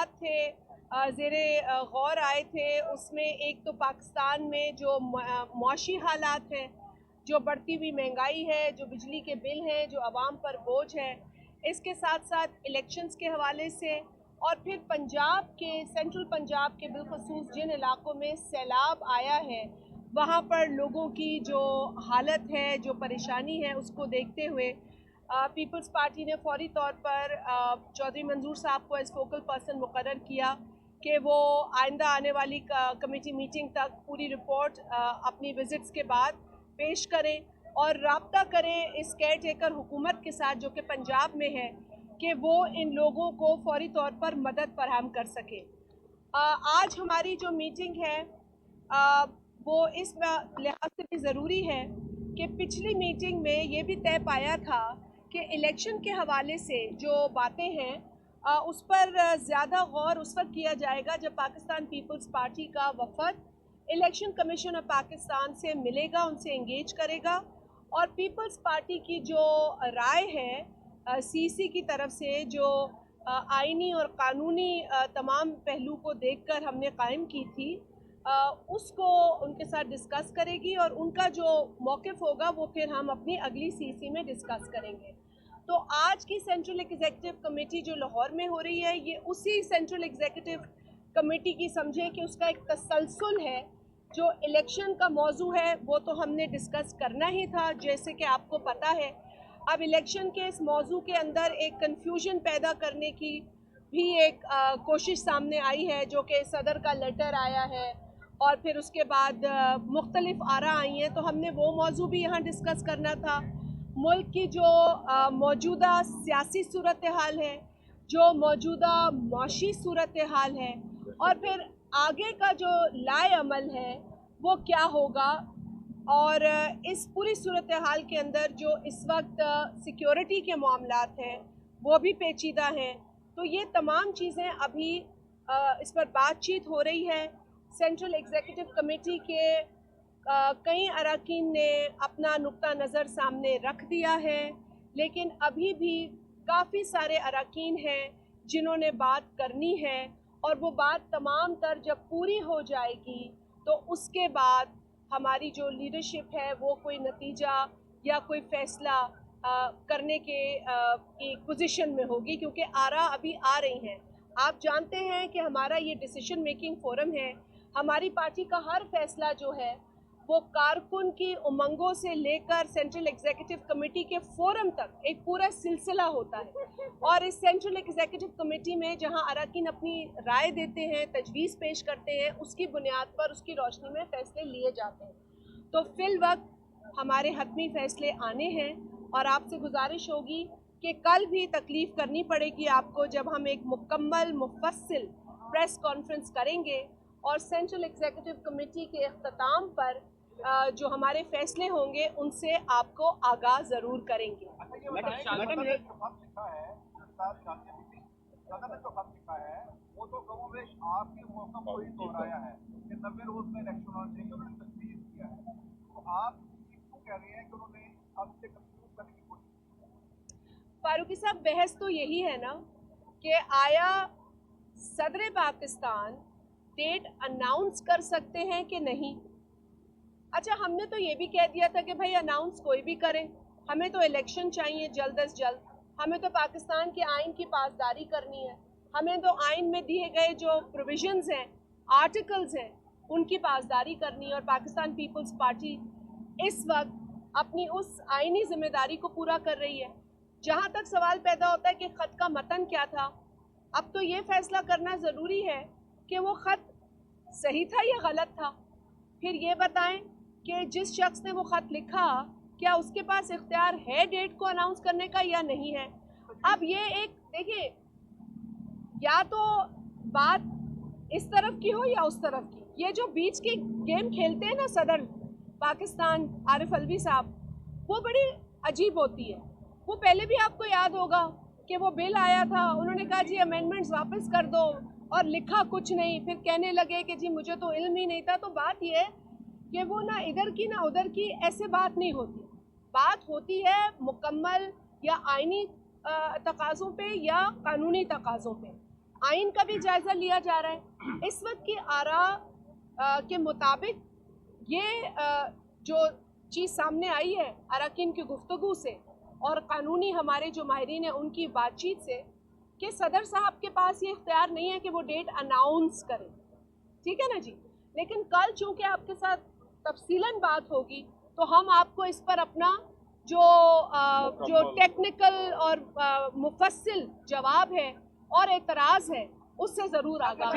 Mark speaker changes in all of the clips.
Speaker 1: मामलात थे ज़ेरे गौर आए थे, उसमें एक तो पाकिस्तान में जो मौशी हालात हैं, जो बढ़ती हुई महंगाई है, जो बिजली के बिल हैं, जो आवाम पर बोझ है, इसके साथ साथ इलेक्शंस के हवाले से, और फिर पंजाब के, सेंट्रल पंजाब के बिलखसूस जिन इलाकों में सैलाब आया है, वहाँ पर लोगों की जो हालत है, जो परेशानी है, उसको देखते हुए पीपल्स पार्टी ने फौरी तौर पर चौधरी मंजूर साहब को एज फोकल पर्सन मुकर्रर किया कि वो आइंदा आने वाली कमेटी मीटिंग तक पूरी रिपोर्ट अपनी विजिट्स के बाद पेश करें और राब्ता करें इस केयर टेकर हुकूमत के साथ जो कि पंजाब में है, कि वो इन लोगों को फौरी तौर पर मदद फराहम कर सके। आज हमारी जो मीटिंग है वो इस लिहाज से भी ज़रूरी है कि पिछली मीटिंग में ये भी तय पाया था कि इलेक्शन के हवाले से जो बातें हैं उस पर ज़्यादा गौर उस वक्त किया जाएगा जब पाकिस्तान पीपल्स पार्टी का वफद इलेक्शन कमीशन ऑफ पाकिस्तान से मिलेगा, उनसे इंगेज करेगा और पीपल्स पार्टी की जो राय है सीसी की तरफ से, जो आइनी और कानूनी तमाम पहलू को देखकर हमने कायम की थी, उसको उनके साथ डिस्कस करेगी और उनका जो मौक़िफ़ होगा वो फिर हम अपनी अगली सीसी में डिस्कस करेंगे। तो आज की सेंट्रल एग्जीक्यूटिव कमेटी जो लाहौर में हो रही है, ये उसी सेंट्रल एग्जीक्यूटिव कमेटी की समझें कि उसका एक तसलसल है। जो इलेक्शन का मौजू है वो तो हमने डिस्कस करना ही था, जैसे कि आपको पता है। अब इलेक्शन के इस मौजू के अंदर एक कन्फ्यूजन पैदा करने की भी एक कोशिश सामने आई है, जो कि सदर का लेटर आया है और फिर उसके बाद मुख्तलिफ आरा आई हैं, तो हमने वो मौजू भी यहाँ डिस्कस करना था। मुल्क की जो मौजूदा सियासी सूरत हाल है, जो मौजूदा मौशी सूरत हाल है और फिर आगे का जो लाए अमल है वो क्या होगा, और इस पूरी सूरत हाल के अंदर जो इस वक्त सिक्योरिटी के मामलात हैं वो भी पेचीदा हैं। तो ये तमाम चीज़ें अभी इस पर बातचीत हो रही है। सेंट्रल एग्जीक्यूटिव कमेटी के कई अरकान ने अपना नुक्ता नज़र सामने रख दिया है, लेकिन अभी भी काफ़ी सारे अरकान हैं जिन्होंने बात करनी है और वो बात तमाम तर जब पूरी हो जाएगी तो उसके बाद हमारी जो लीडरशिप है वो कोई नतीजा या कोई फ़ैसला करने के एक पोजीशन में होगी, क्योंकि आरा अभी आ रही हैं। आप जानते हैं कि हमारा ये डिसीजन मेकिंग फोरम है। हमारी पार्टी का हर फैसला जो है वो कारकुन की उमंगों से लेकर सेंट्रल एग्जीक्यूटिव कमेटी के फोरम तक एक पूरा सिलसिला होता है और इस सेंट्रल एग्जीक्यूटिव कमेटी में जहां अरकान अपनी राय देते हैं, तजवीज़ पेश करते हैं, उसकी बुनियाद पर, उसकी रोशनी में फ़ैसले लिए जाते हैं। तो फिल वक्त हमारे हतमी फ़ैसले आने हैं और आपसे गुजारिश होगी कि कल भी तकलीफ़ करनी पड़ेगी आपको जब हम एक मुकम्मल मुफस्सिल प्रेस कॉन्फ्रेंस करेंगे और सेंट्रल एग्जीक्यूटिव कमेटी के अख्ताम पर जो हमारे फैसले होंगे उनसे आपको आगाह ज़रूर करेंगे। फारूकी साहब, बहस तो यही है ना कि आया सदर पाकिस्तान डेट अनाउंस कर सकते हैं कि नहीं। अच्छा, हमने तो ये भी कह दिया था कि भाई अनाउंस कोई भी करे, हमें तो इलेक्शन चाहिए जल्द अज जल्द, हमें तो पाकिस्तान के आइन की पासदारी करनी है, हमें तो आइन में दिए गए जो प्रोविजंस हैं, आर्टिकल्स हैं, उनकी पासदारी करनी है। और पाकिस्तान पीपल्स पार्टी इस वक्त अपनी उस आइनी जिम्मेदारी को पूरा कर रही है। जहाँ तक सवाल पैदा होता है कि ख़त का मतन क्या था, अब तो ये फैसला करना ज़रूरी है कि वो ख़त सही था या गलत था। फिर ये बताएं कि जिस शख्स ने वो ख़त लिखा, क्या उसके पास इख्तियार है डेट को अनाउंस करने का या नहीं है। अब ये एक देखिए, या तो बात इस तरफ की हो या उस तरफ की। ये जो बीच की गेम खेलते हैं ना सदर पाकिस्तान आरिफ अलवी साहब, वो बड़ी अजीब होती है। वो पहले भी आपको याद होगा कि वो बिल आया था, उन्होंने कहा जी अमेंडमेंट्स वापस कर दो और लिखा कुछ नहीं, फिर कहने लगे कि जी मुझे तो इल्म ही नहीं था। तो बात ये है कि वो ना इधर की ना उधर की, ऐसे बात नहीं होती। बात होती है मुकम्मल या आइनी तकाज़ों पे या कानूनी तकाज़ों पे। आइन का भी जायज़ा लिया जा रहा है। इस वक्त की आरा के मुताबिक ये जो चीज़ सामने आई है अरकान की गुफ्तगू से और कानूनी हमारे जो माहिरीन हैं उनकी बातचीत से, कि सदर साहब के पास ये इख्तियार नहीं है कि वो डेट अनाउंस करें, ठीक है ना जी। लेकिन कल चूँकि आपके साथ तफसीलन बात होगी तो हम आपको इस पर अपना जो टेक्निकल और मुफस्सिल जवाब है और एतराज़ है उससे ज़रूर आगाह।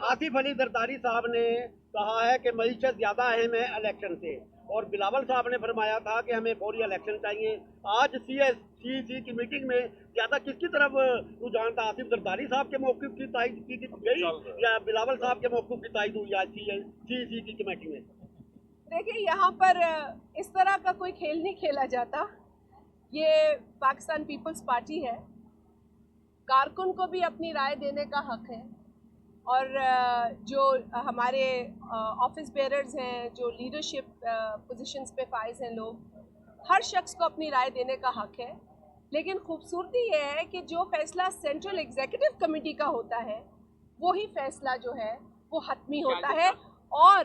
Speaker 2: आसिफ अली जरदारी साहब ने कहा है कि मईशत ज्यादा अहम है इलेक्शन से, और बिलावल साहब ने फरमाया था कि हमें फौरी इलेक्शन चाहिए। आज CSC की मीटिंग में ज्यादा किसकी तरफ रुझान था? आसिफ जरदारी साहब के मौक़िफ़ की तायद की गई या बिलावल साहब के मौक़िफ़ की तायद हुई आज CSC की कमेटी में?
Speaker 1: देखिए, यहाँ पर इस तरह का कोई खेल नहीं खेला जाता। ये पाकिस्तान पीपल्स पार्टी है, कारकुन को भी अपनी राय देने का हक है, और जो हमारे ऑफिस बेरर्स हैं, जो लीडरशिप पोजीशंस पे फाइज हैं लोग, हर शख्स को अपनी राय देने का हक है। लेकिन खूबसूरती ये है कि जो फैसला सेंट्रल एग्जीक्यूटिव कमेटी का होता है वही फैसला जो है वो हतमी होता है। और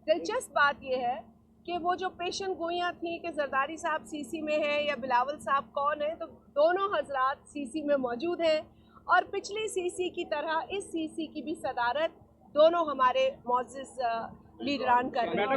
Speaker 1: दिलचस्प बात यह है कि वो जो पेशन गोइयाँ थी कि जरदारी साहब CC में है या बिलावल साहब कौन है, तो दोनों हजरात CC में मौजूद हैं, और पिछली CC की तरह इस CC की भी सदारत दोनों हमारे मौजूद लीडरान कर रहे हैं।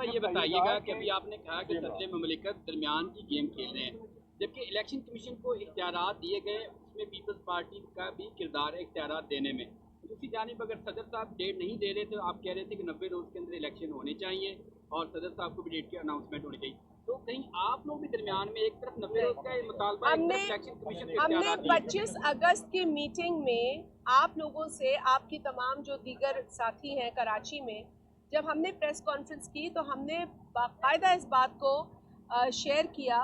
Speaker 3: ये बताइएगा कि अभी आपने कहा कि सदर मुमलिकत दरमियान की गेम खेल रहे हैं, जबकि इलेक्शन कमीशन को इख्तियारात दिए गए, उसमें पीपल्स पार्टी का भी किरदार है इख्तियारात देने में। दूसरी जानिब अगर सदर साहब डेट नहीं दे रहे तो आप कह रहे थे कि 90 रोज़ के अंदर इलेक्शन होने चाहिए और सदर साहब को भी डेट की अनाउंसमेंट होनी चाहिए, तो कहीं आप लोग भी दरमियान में एक तरफ 90 रोज़ का मुतालबा,
Speaker 1: हमने 25 अगस्त की मीटिंग में आप लोगों से, आपकी तमाम जो दीगर साथी हैं कराची में, जब हमने प्रेस कॉन्फ्रेंस की तो हमने बाकायदा इस बात को शेयर किया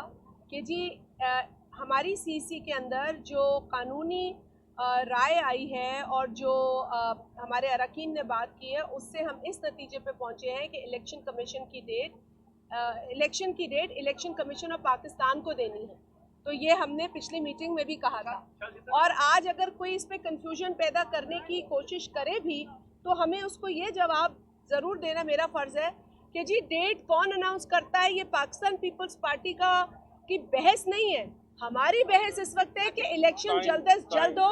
Speaker 1: कि जी हमारी CC के अंदर जो कानूनी राय आई है और जो हमारे अरकान ने बात की है, उससे हम इस नतीजे पे पहुंचे हैं कि election election commission of Pakistan को देनी है। तो ये हमने पिछली मीटिंग में भी कहा था, और आज अगर कोई इस पे कंफ्यूजन पैदा करने की कोशिश करे भी तो हमें उसको ये जवाब ज़रूर देना मेरा फ़र्ज़ है कि जी डेट कौन अनाउंस करता है, ये पाकिस्तान पीपल्स पार्टी की बहस नहीं है। हमारी बहस इस वक्त है कि इलेक्शन जल्द अज जल्द हो,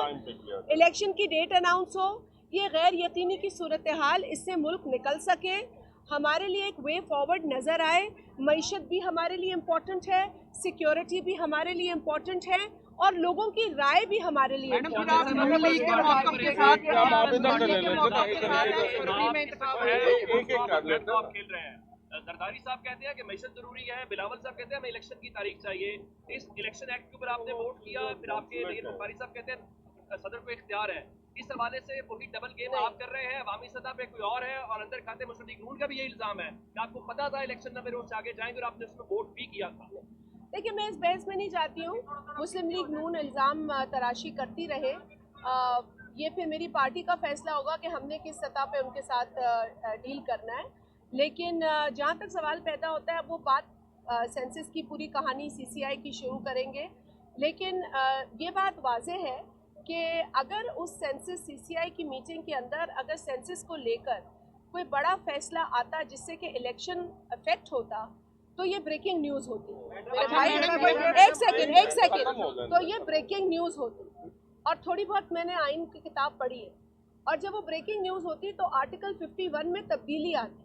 Speaker 1: इलेक्शन की डेट अनाउंस हो। ये गैर यकीनी की सूरत हाल, इससे मुल्क निकल सके, हमारे लिए एक वे फॉरवर्ड नज़र आए। मईशत भी हमारे लिए इम्पोर्टेंट है, सिक्योरिटी भी हमारे लिए इम्पोर्टेंट है, और लोगों की राय भी हमारे लिए
Speaker 4: जरदारी साहब कहते हैं कि मईशत जरूरी है, बिलावल साहब कहते हैं हमें इलेक्शन की तारीख चाहिए। इस इलेक्शन एक्ट के ऊपर आपने वोट किया, फिर आपके नईर बुखारी साहब कहते हैं सदर को इख्तियार है। इस हवाले से वही डबल गेम आप कर रहे हैं, अवामी सतह पे कोई और है, और अंदर खाते मुस्लिम लीग नून का भी ये इल्जाम है कि आपको पता था इलेक्शन 90 रोज से आगे जाएंगे और आपने उसमें वोट भी किया था।
Speaker 1: देखिए, मैं इस बहस में नहीं जाती हूँ। मुस्लिम लीग नून इल्ज़ाम तराशी करती रहे, ये फिर मेरी पार्टी का फैसला होगा कि हमने किस सतह पे उनके साथ डील करना है। लेकिन जहाँ तक सवाल पैदा होता है, वो बात सेंसस की पूरी कहानी CCI की शुरू करेंगे। लेकिन ये बात वाज़ेह है कि अगर उस सेंसस CCI की मीटिंग के अंदर अगर सेंसस को लेकर कोई बड़ा फैसला आता जिससे कि इलेक्शन अफेक्ट होता, तो ये ब्रेकिंग न्यूज़ होती। मेरे भाई एक सेकेंड, तो ये ब्रेकिंग न्यूज़ होती। और थोड़ी बहुत मैंने आइन की किताब पढ़ी है, और जब वो ब्रेकिंग न्यूज़ होती तो आर्टिकल 51 में तब्दीली आती,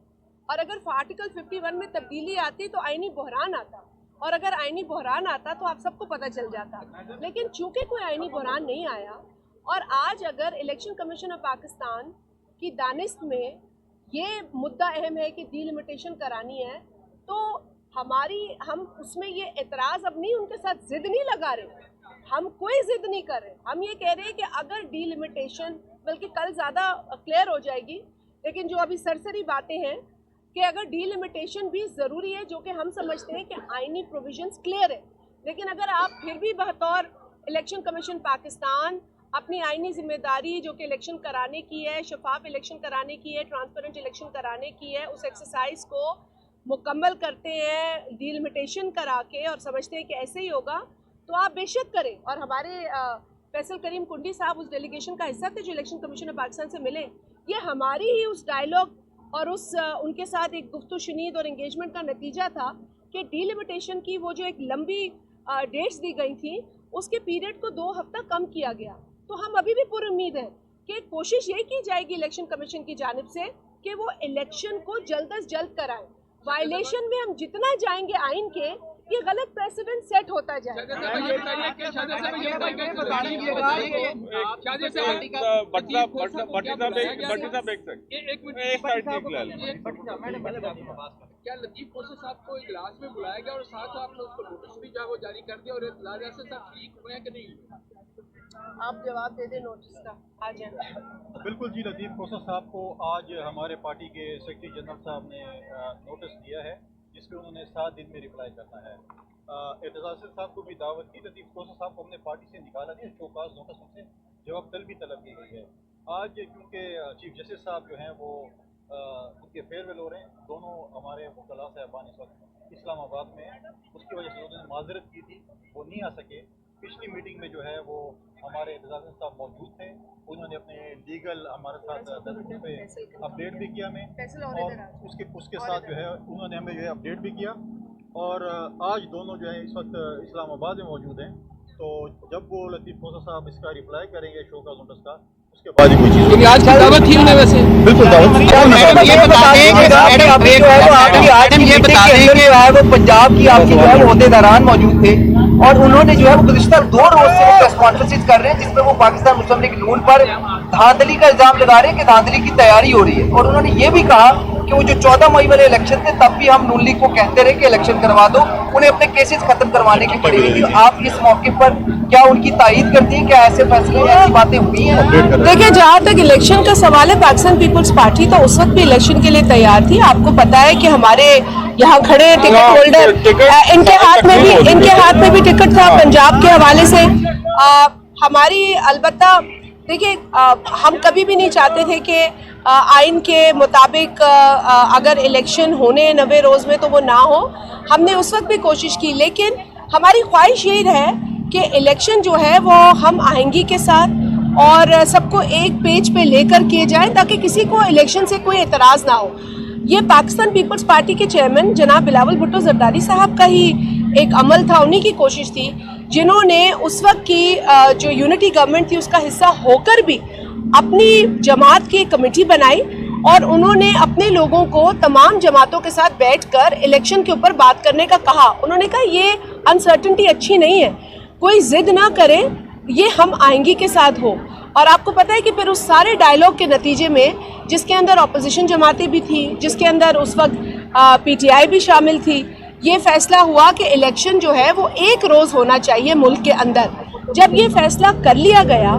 Speaker 1: और अगर आर्टिकल 51 में तब्दीली आती तो आइनी बहरान आता, और अगर आइनी बहरान आता तो आप सबको पता चल जाता। लेकिन चूंकि कोई आइनी बहरान नहीं आया, और आज अगर इलेक्शन कमीशन ऑफ पाकिस्तान की दानिश में ये मुद्दा अहम है कि डीलिमिटेशन करानी है, तो हम उसमें ये एतराज़ अब नहीं, उनके साथ ज़िद नहीं लगा रहे, हम कोई ज़िद नहीं कर रहे। हम ये कह रहे हैं कि अगर डीलिमिटेशन, बल्कि कल ज़्यादा क्लियर हो जाएगी, लेकिन जो अभी सरसरी बातें हैं कि अगर डीलिमिटेशन भी ज़रूरी है, जो कि हम समझते हैं कि आइनी प्रोविजंस क्लियर है, लेकिन अगर आप फिर भी बतौर इलेक्शन कमीशन पाकिस्तान अपनी आइनी जिम्मेदारी जो कि इलेक्शन कराने की है, शफाफ इलेक्शन कराने की है, ट्रांसपेरेंट इलेक्शन कराने की है, उस एक्सरसाइज को मुकम्मल करते हैं डिलिमिटेशन करा के और समझते हैं कि ऐसे ही होगा, तो आप बेशक करें। और हमारे फैसल करीम कुंडी साहब उस डेलीगेशन का हिस्सा थे जो इलेक्शन कमीशन ऑफ पाकिस्तान से मिले। ये हमारी ही उस डायलॉग और उस उनके साथ एक गुफ्तगू शुनीद और एंगेजमेंट का नतीजा था कि डिलिमिटेशन की वो जो एक लंबी डेट्स दी गई थी उसके पीरियड को 2 हफ्ता कम किया गया। तो हम अभी भी पूरी उम्मीद है कि कोशिश यही की जाएगी इलेक्शन कमीशन की जानिब से कि वो इलेक्शन को जल्द अज जल्द कराएं। वायलेशन में हम जितना जाएंगे आइन के, ये गलत प्रेसिडेंट सेट होता जाएगा।
Speaker 3: क्या लतीफ खोसा साहब को इजलास में बुलाया गया और साथ आपने उसको नोटिस भी जारी कर दिया और इत्तला जैसे सब ठीक हुए हैं कि नहीं?
Speaker 1: आप जवाब दे दें नोटिस का, आ जाए।
Speaker 5: बिल्कुल जी, लतीफ खोसा साहब को आज हमारे पार्टी के सेक्रेटरी जनरल साहब ने नोटिस दिया है जिसपे उन्होंने 7 दिन में रिप्लाई करना है। एतजाज साहब को भी दावत की। लतीफ खोसा साहब को हमने पार्टी से निकाला नहीं, शोकाज नोटिस उनसे जवाब तलब की गई है। आज क्योंकि चीफ जस्टिस साहब जो हैं वो उनके फेयरवेल हो रहे हैं, दोनों हमारे मुतल्ला साहबान इस वक्त इस्लामाबाद में हैं, उसकी वजह से उन्होंने माजरत की थी, वो नहीं आ सके। पिछली मीटिंग में जो है वो हमारे एतजाज साहब मौजूद थे, उन्होंने अपने लीगल हमारे साथ पे अपडेट भी किया हमें, और उसके साथ जो है उन्होंने हमें जो है अपडेट भी किया। और आज दोनों जो है इस वक्त इस्लामाबाद में मौजूद हैं। तो जब वो लतीफ खोसा साहब इसका रिप्लाई करेंगे शोकाज नोटिस का, उसके बाद ही कोई चीज़।
Speaker 3: आज की दावत थी उन्हें वैसे
Speaker 5: बिल्कुल दावत थी।
Speaker 6: वो पंजाब की आपके जो है वो अहदेदारान मौजूद थे और उन्होंने जो है वो गुज़िश्ता 2 रोज से वो प्रेस कॉन्फ्रेंस कर रहे हैं जिसमें वो पाकिस्तान मुस्लिम लीग नून पर धांधली का इल्जाम लगा रहे हैं कि धांधली की तैयारी हो रही है। और उन्होंने ये भी कहा कि वो जो 14 मई वाले इलेक्शन थे तब भी हम नून लीग को कहते रहे कि इलेक्शन करवा दो, उन्हें अपने केसेस खत्म करवाने की पड़ी हुई थी। आप इस मौके पर क्या उनकी तायीद करती हैं? क्या ऐसे फैसले ऐसी बातें हुई हैं?
Speaker 1: देखिए, जहाँ तक इलेक्शन का सवाल है, पाकिस्तान पीपल्स पार्टी तो उस वक्त भी इलेक्शन के लिए तैयार थी। आपको पता है कि हमारे यहाँ खड़े टिकट होल्डर, इनके हाथ में भी टिकट था पंजाब के हवाले से। हमारी अलबत्ता देखिए, हम कभी भी नहीं चाहते थे कि आइन के मुताबिक अगर इलेक्शन होने 90 रोज़ में तो वो ना हो। हमने उस वक्त भी कोशिश की, लेकिन हमारी ख्वाहिश यही रहे कि इलेक्शन जो है वो हम आहंगी के साथ और सबको एक पेज पे लेकर किए जाएं ताकि किसी को इलेक्शन से कोई एतराज़ ना हो। ये पाकिस्तान पीपल्स पार्टी के चेयरमैन जनाब बिलावल भुट्टो जरदारी साहब का ही एक अमल था, उन्हीं की कोशिश थी, जिन्होंने उस वक्त की जो यूनिटी गवर्नमेंट थी उसका हिस्सा होकर भी अपनी जमात की कमेटी बनाई और उन्होंने अपने लोगों को तमाम जमातों के साथ बैठकर इलेक्शन के ऊपर बात करने का कहा। उन्होंने कहा ये अनसर्टेनिटी अच्छी नहीं है, कोई जिद ना करें, ये हम आएंगी के साथ हो। और आपको पता है कि फिर उस सारे डायलॉग के नतीजे में, जिसके अंदर अपोजिशन जमातें भी थी, जिसके अंदर उस वक्त PTI भी शामिल थी, ये फैसला हुआ कि इलेक्शन जो है वो 1 रोज़ होना चाहिए मुल्क के अंदर। जब ये फैसला कर लिया गया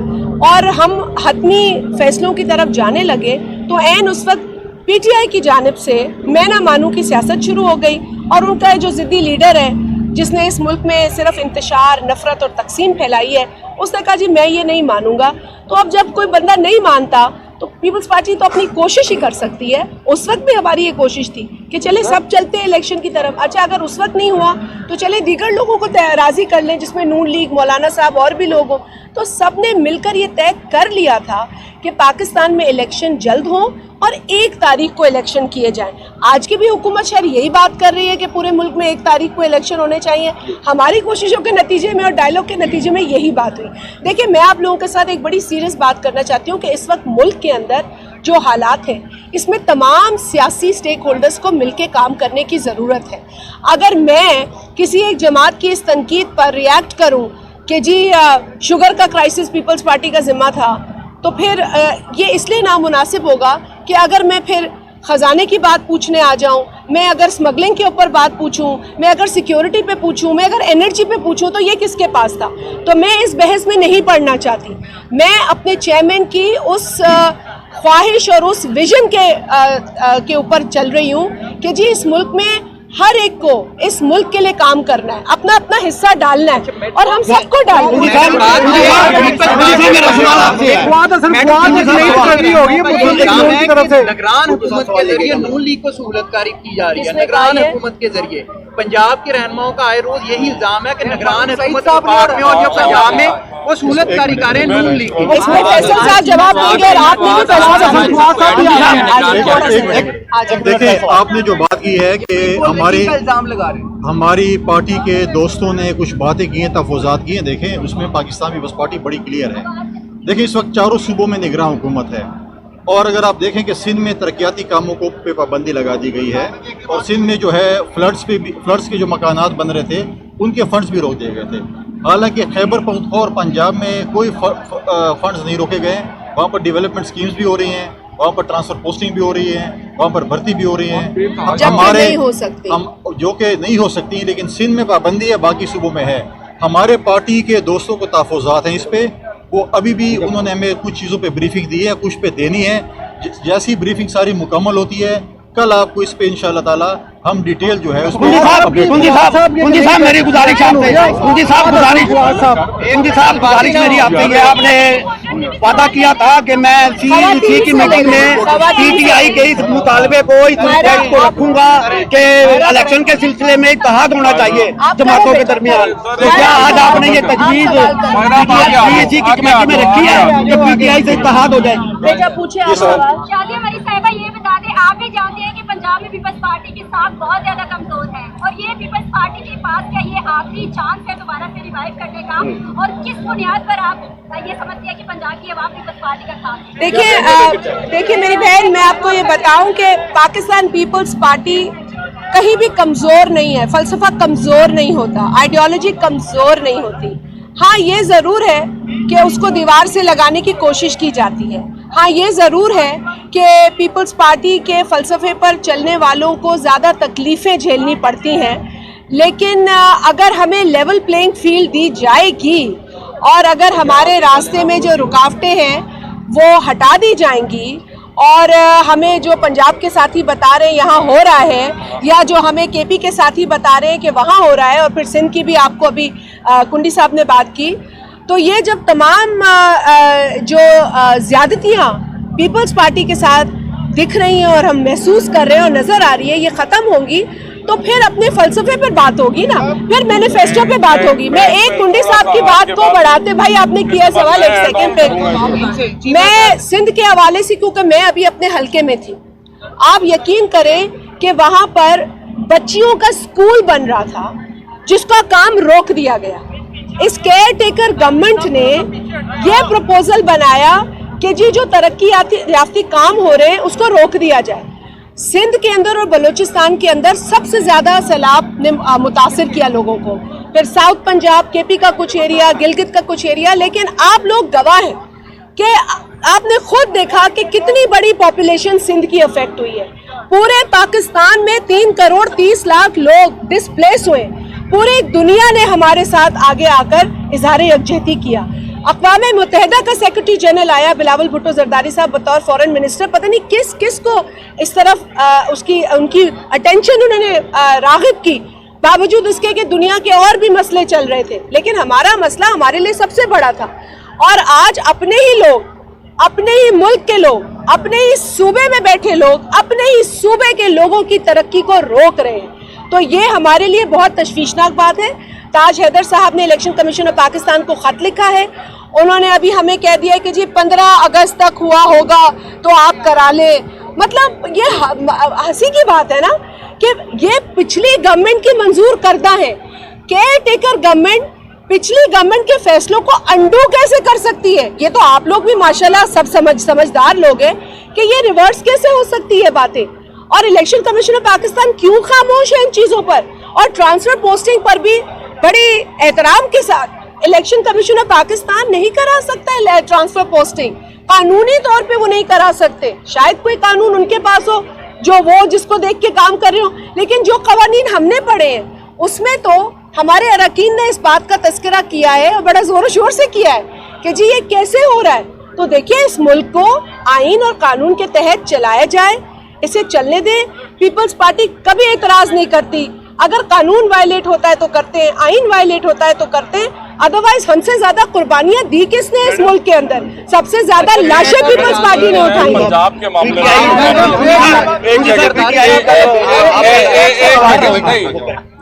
Speaker 1: और हम हतमी फैसलों की तरफ जाने लगे तो ऐन उस वक्त PTI की जानिब से मैं ना मानूं की सियासत शुरू हो गई और उनका जो ज़िद्दी लीडर है जिसने इस मुल्क में सिर्फ इंतशार, नफरत और तकसीम फैलाई है, उसने कहा जी मैं ये नहीं मानूंगा। तो अब जब कोई बंदा नहीं मानता तो पीपल्स पार्टी तो अपनी कोशिश ही कर सकती है। उस वक्त भी हमारी ये कोशिश थी कि चले सब चलते हैं इलेक्शन की तरफ। अच्छा, अगर उस वक्त नहीं हुआ तो चले दीगर लोगों को राज़ी कर लें, जिसमें नून लीग, मौलाना साहब और भी लोग हों। तो सब ने मिलकर ये तय कर लिया था कि पाकिस्तान में इलेक्शन जल्द हो और 1 तारीख को इलेक्शन किए जाएं। आज की भी हुकूमत शायद यही बात कर रही है कि पूरे मुल्क में 1 तारीख को इलेक्शन होने चाहिए। हमारी कोशिशों के नतीजे में और डायलॉग के नतीजे में यही बात हुई। देखिए, मैं आप लोगों के साथ एक बड़ी सीरियस बात करना चाहती हूँ कि इस वक्त मुल्क के अंदर जो हालात हैं, इसमें तमाम सियासी स्टेक होल्डर्स को मिलकर काम करने की ज़रूरत है। अगर मैं किसी एक जमात की इस तनकीद पर रिएक्ट करूँ कि जी शुगर का क्राइसिस पीपल्स पार्टी का ज़िम्मा था, तो फिर ये इसलिए नामुनासिब होगा कि अगर मैं फिर ख़जाने की बात पूछने आ जाऊं, मैं अगर स्मगलिंग के ऊपर बात पूछूं, मैं अगर सिक्योरिटी पे पूछूं, मैं अगर एनर्जी पे पूछूं, तो ये किसके पास था? तो मैं इस बहस में नहीं पढ़ना चाहती। मैं अपने चेयरमैन की उस ख्वाहिश और उस विजन के ऊपर चल रही हूँ कि जी इस मुल्क में हर एक को इस मुल्क के लिए काम करना है, अपना अपना हिस्सा डालना है और हम सबको डालना है।
Speaker 6: निगरान हुकूमत के जरिए नून लीग को सहूलतकारी की जा रही है। निगरान हुकूमत के जरिए पंजाब के रहनुमाओं का आए रोज यही इल्जाम है कि निगरान हुकूमत के पास में और जो पंजाब में वो सहूलतकारी कर रहे हैं नून लीग की।
Speaker 1: इसमें फैसल साहब जवाब देंगे और आपने भी
Speaker 5: देखिए, आपने जो बात की है कि
Speaker 6: इल्जाम लगा रहे हैं,
Speaker 5: हमारी पार्टी के दोस्तों ने कुछ बातें की हैं, तफवुज़ात की हैं। देखें, उसमें पाकिस्तान पीपल्स पार्टी बड़ी क्लियर है। देखिए, इस वक्त चारों सूबों में निगरान हुकूमत है और अगर आप देखें कि सिंध में तरक्याती कामों को पे पाबंदी लगा दी गई है और सिंध में जो है फ्लड्स के जो मकानात बन रहे थे उनके फंड्स भी रोक दिए गए थे। हालांकि खैबर पख्तूनख्वा और पंजाब में कोई फंड्स नहीं रोके गए। वहाँ पर डेवलपमेंट स्कीम्स भी हो रही हैं, वहाँ पर ट्रांसफर पोस्टिंग भी हो रही है, वहाँ पर भर्ती भी हो रही है। हमारे
Speaker 1: नहीं हो सकती,
Speaker 5: हम जो कि नहीं हो सकती, लेकिन सिंध में पाबंदी है, बाकी सूबों में है। हमारे पार्टी के दोस्तों को तहफ़्फ़ुज़ात हैं इस पे, वो अभी भी उन्होंने हमें कुछ चीज़ों पे ब्रीफिंग दी है, कुछ पे देनी है। जैसी ब्रीफिंग सारी मुकम्मल होती है कल आपको इस पे इंशाअल्लाह ताला हम डिटेल जो है उसको
Speaker 2: कुंजी साहब मेरी गुजारिश आपसे, कुंजी साहब गुजारिश मेरी आपसे है, आपने वादा किया था कि मैं CEC की मीटिंग में PTI के इस मुतालबे को, इस रिक्वेस्ट को रखूंगा कि इलेक्शन के सिलसिले में इत्तेहाद होना चाहिए जमातों के दरमियान। तो क्या आज आपने ये तजवीज CEC की कमेटी में रखी है कि PTI से इत्तेहाद हो जाए?
Speaker 1: बेटा पूछे आप सवाल।
Speaker 7: शादी हमारी साहिबा ये बता दें, आप भी जानते हैं कि पंजाब में पीपल्स पार्टी की साख बहुत ज्यादा कमजोर है और ये पीपल्स पार्टी के पास क्या ये आखिरी चांस है दोबारा से रिवाइव करने का, और किस बुनियाद पर आप ये समझते हैं कि पंजाब की आवाम पीपल्स पार्टी का साथ?
Speaker 1: देखिए मेरी बहन, मैं आपको ये बताऊं कि पाकिस्तान पीपल्स पार्टी कहीं भी कमजोर नहीं है, फलसफा कमजोर नहीं होता, आइडियोलॉजी कमजोर नहीं होती। हाँ, ये जरूर है कि उसको दीवार से लगाने की कोशिश की जाती है। हाँ, ये ज़रूर है कि पीपल्स पार्टी के फ़लसफ़े पर चलने वालों को ज़्यादा तकलीफ़ें झेलनी पड़ती हैं, लेकिन अगर हमें लेवल प्लेइंग फील्ड दी जाएगी और अगर हमारे रास्ते में जो रुकावटें हैं वो हटा दी जाएंगी और हमें जो पंजाब के साथी बता रहे हैं यहाँ हो रहा है, या जो हमें KP के साथी बता रहे हैं कि वहाँ हो रहा है, और फिर सिंध की भी आपको अभी कुंडी साहब ने बात की, तो ये जब तमाम जो ज़्यादतियाँ पीपल्स पार्टी के साथ दिख रही हैं और हम महसूस कर रहे हैं और नज़र आ रही है, ये ख़त्म होंगी तो फिर अपने फ़लसफ़े पर बात होगी ना, फिर मैनिफेस्टो पे बात होगी। मैं एक कुंडी साहब की बात को बढ़ाते, भाई आपने किया सवाल एक सेकंड पे, मैं सिंध के हवाले से, क्योंकि मैं अभी अपने हलके में थी, आप यकीन करें कि वहाँ पर बच्चियों का स्कूल बन रहा था जिसका काम रोक दिया गया। इस केयर टेकर गवर्नमेंट ने यह प्रपोजल बनाया कि जी जो तरक्की याफ्ती काम हो रहे हैं उसको रोक दिया जाए। सिंध के अंदर और बलूचिस्तान के अंदर सबसे ज़्यादा सैलाब ने मुतासिर किया लोगों को, फिर साउथ पंजाब, KP का कुछ एरिया, गिलगित का कुछ एरिया, लेकिन आप लोग गवाह हैं कि आपने खुद देखा कि कितनी बड़ी पॉपुलेशन सिंध की अफेक्ट हुई है। पूरे पाकिस्तान में 3 करोड़ 30 लाख लोग डिस्प्लेस हुए। पूरी दुनिया ने हमारे साथ आगे आकर इजहार यकजहती किया। अक़वाम मुत्तहिदा का सेक्रेटरी जनरल आया, बिलावल भुट्टो जरदारी साहब बतौर फॉरेन मिनिस्टर, पता नहीं किस को इस तरफ उनकी अटेंशन उन्होंने राग़िब की, बावजूद उसके कि दुनिया के और भी मसले चल रहे थे, लेकिन हमारा मसला हमारे लिए सबसे बड़ा था। और आज अपने ही लोग, अपने ही मुल्क के लोग, अपने ही सूबे में बैठे लोग अपने ही सूबे के लोगों की तरक्की को रोक रहे हैं, तो ये हमारे लिए बहुत तशवीशनाक बात है। ताज हैदर साहब ने इलेक्शन कमीशन ऑफ पाकिस्तान को ख़त लिखा है, उन्होंने अभी हमें कह दिया कि जी 15 अगस्त तक हुआ होगा तो आप करा ले। मतलब ये हंसी की बात है ना कि ये पिछली गवर्नमेंट की मंजूर करदा है। केयर टेकर गवर्नमेंट पिछली गवर्नमेंट के फैसलों को अंडू कैसे कर सकती है? ये तो आप लोग भी माशाल्लाह सब समझदार लोग हैं कि ये रिवर्स कैसे हो सकती है बातें। और इलेक्शन कमीशन ऑफ पाकिस्तान क्यों खामोश है इन चीज़ों पर? और ट्रांसफर पोस्टिंग पर भी बड़ी एहतराम के साथ इलेक्शन कमीशन ऑफ पाकिस्तान नहीं करा सकता है ट्रांसफर पोस्टिंग, कानूनी तौर पे वो नहीं करा सकते। शायद कोई कानून उनके पास हो जो वो जिसको देख के काम कर रहे हो, लेकिन जो कवानीन हमने पढ़े हैं उसमें तो हमारे अरकान ने इस बात का तस्करा किया है और बड़ा जोरों शोर से किया है कि जी ये कैसे हो रहा है। तो देखिए, इस मुल्क को आईन और कानून के तहत चलाया जाए, इसे चलने दें। पीपल्स पार्टी कभी एतराज नहीं करती। अगर कानून वायलेट होता है तो करते हैं, आइन वायलेट होता है तो करते हैं, अदरवाइज हमसे ज्यादा कुर्बानियां दी किसने इस मुल्क के अंदर? सबसे ज्यादा लाशें पीपल्स पार्टी ने उठाई हैं।
Speaker 8: पंजाब के मामले में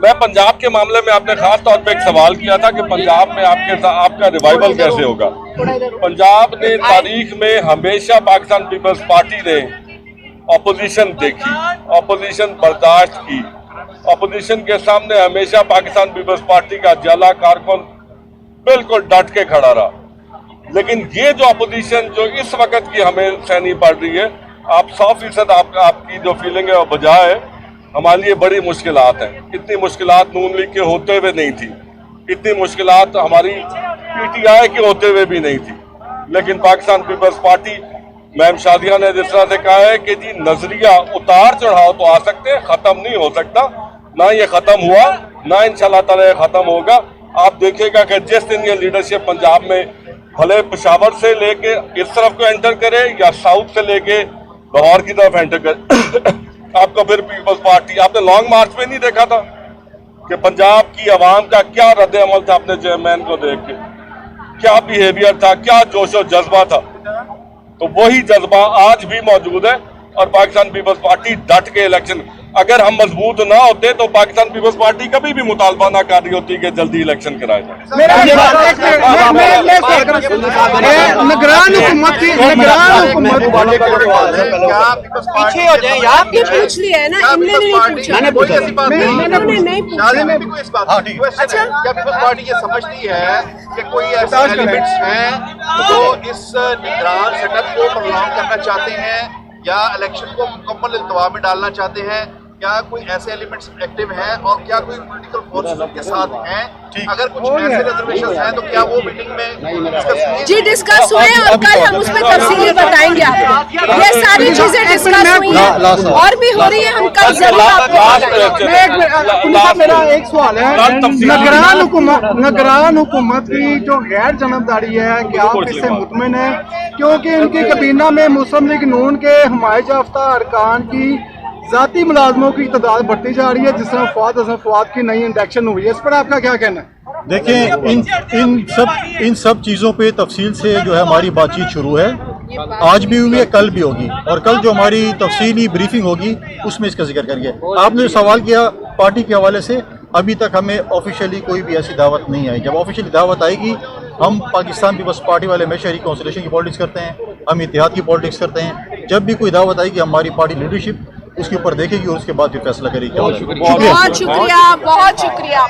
Speaker 8: मैं पंजाब के मामले में आपने खास तौर पे एक सवाल किया था कि पंजाब में आपका रिवाइवल कैसे होगा। पंजाब ने तारीख में हमेशा पाकिस्तान पीपल्स पार्टी ने ऑपोजिशन देखी, ऑपोजिशन बर्दाश्त की, ऑपोजिशन के सामने हमेशा पाकिस्तान पीपल्स पार्टी का जला कारकुन बिल्कुल डट के खड़ा रहा। लेकिन ये जो ऑपोजिशन जो इस वक्त की हमें सहनी पड़ रही है, आप 100% आपकी जो फीलिंग है वो बजाय है, हमारे लिए बड़ी मुश्किलात हैं। इतनी मुश्किलात नून लीग के होते हुए नहीं थी, इतनी मुश्किलात हमारी PTI के होते हुए भी नहीं थी। लेकिन Pakistan peoples party, ma'am Shadiya ने जिस तरह से कहा है कि जी नजरिया उतार चढ़ाव तो आ सकते हैं, खत्म नहीं हो सकता। ना ये खत्म हुआ, ना इंशाल्लाह ताला ये खत्म होगा। आप देखिएगा कि जिस दिन ये लीडरशिप पंजाब में भले पेशावर से लेके इस तरफ को एंटर करे या साउथ से लेके लाहौर की तरफ एंटर करे आपको फिर पीपल्स पार्टी, आपने लॉन्ग मार्च में नहीं देखा था कि पंजाब की आवाम का क्या रद्द अमल था अपने चेयरमैन को देख के, क्या बिहेवियर था, क्या जोश और जज्बा था। तो वही जज्बा आज भी मौजूद है और पाकिस्तान पीपल्स पार्टी डट के इलेक्शन, अगर हम मजबूत ना होते तो पाकिस्तान पीपल्स पार्टी कभी भी मुतालबा ना कर रही होती कि जल्दी इलेक्शन कराया जाए।
Speaker 1: पीछे हो जाए, आपने पूछ लिया है ना, इनने नहीं पूछा।
Speaker 9: मैंने पूछा,
Speaker 1: इन्होंने नहीं पूछा।
Speaker 9: अच्छा, क्या पीपल्स पार्टी ये समझती है कि कोई ऐसे एलिमेंट्स हैं जो इस निगरान सेटअप को प्रोलॉन्ग करना चाहते हैं या इलेक्शन को मुकम्मल इल्तवा में डालना चाहते हैं? क्या कोई ऐसे एलिमेंट्स एक्टिव हैं और क्या कोई पॉलिटिकल फोर्सेस उनके साथ हैं? अगर कुछ ऐसे रिजर्वेशंस हैं तो क्या वो मीटिंग में
Speaker 1: जी डिस्कस हुए और कल हम उसमें तफसीली बताएंगे आपको। ये सारी चीजें डिस्कस हुई हैं और भी हो रही है, हम कल जरूर आपको।
Speaker 10: मेरा एक सवाल है, निगरान हुकूमत की जो गैर जनमदारी है, क्या आप इससे मुतमिन है? क्योंकि इनकी कबीना में मुस्लिम लीग नून के हिमायत याफ्ता अरकान की जाती मुलाजमों की तादाद बढ़ती जा रही है, जिस तरह फवाद की नई इंडक्शन हुई है, इस पर आपका क्या कहना है?
Speaker 5: देखिए, इन सब चीज़ों पे तफसील से जो है हमारी बातचीत शुरू है, आज भी हुई है, कल भी होगी, और कल जो हमारी तफसीली ब्रीफिंग होगी उसमें इसका जिक्र करेंगे। आपने जो सवाल किया पार्टी के हवाले से, अभी तक हमें ऑफिशियली कोई भी ऐसी दावत नहीं आई। जब ऑफिशियली दावत आएगी, हम पाकिस्तान पीपल्स पार्टी वाले हमेशा रिकॉन्सिलेशन की पॉलिटिक्स करते हैं, हम इत्तेहाद की पॉलिटिक्स करते हैं। जब भी कोई दावत आएगी, हमारी पार्टी लीडरशिप उसके ऊपर देखेगी और उसके बाद फिर फैसला करेगी।
Speaker 1: बहुत शुक्रिया, बहुत शुक्रिया।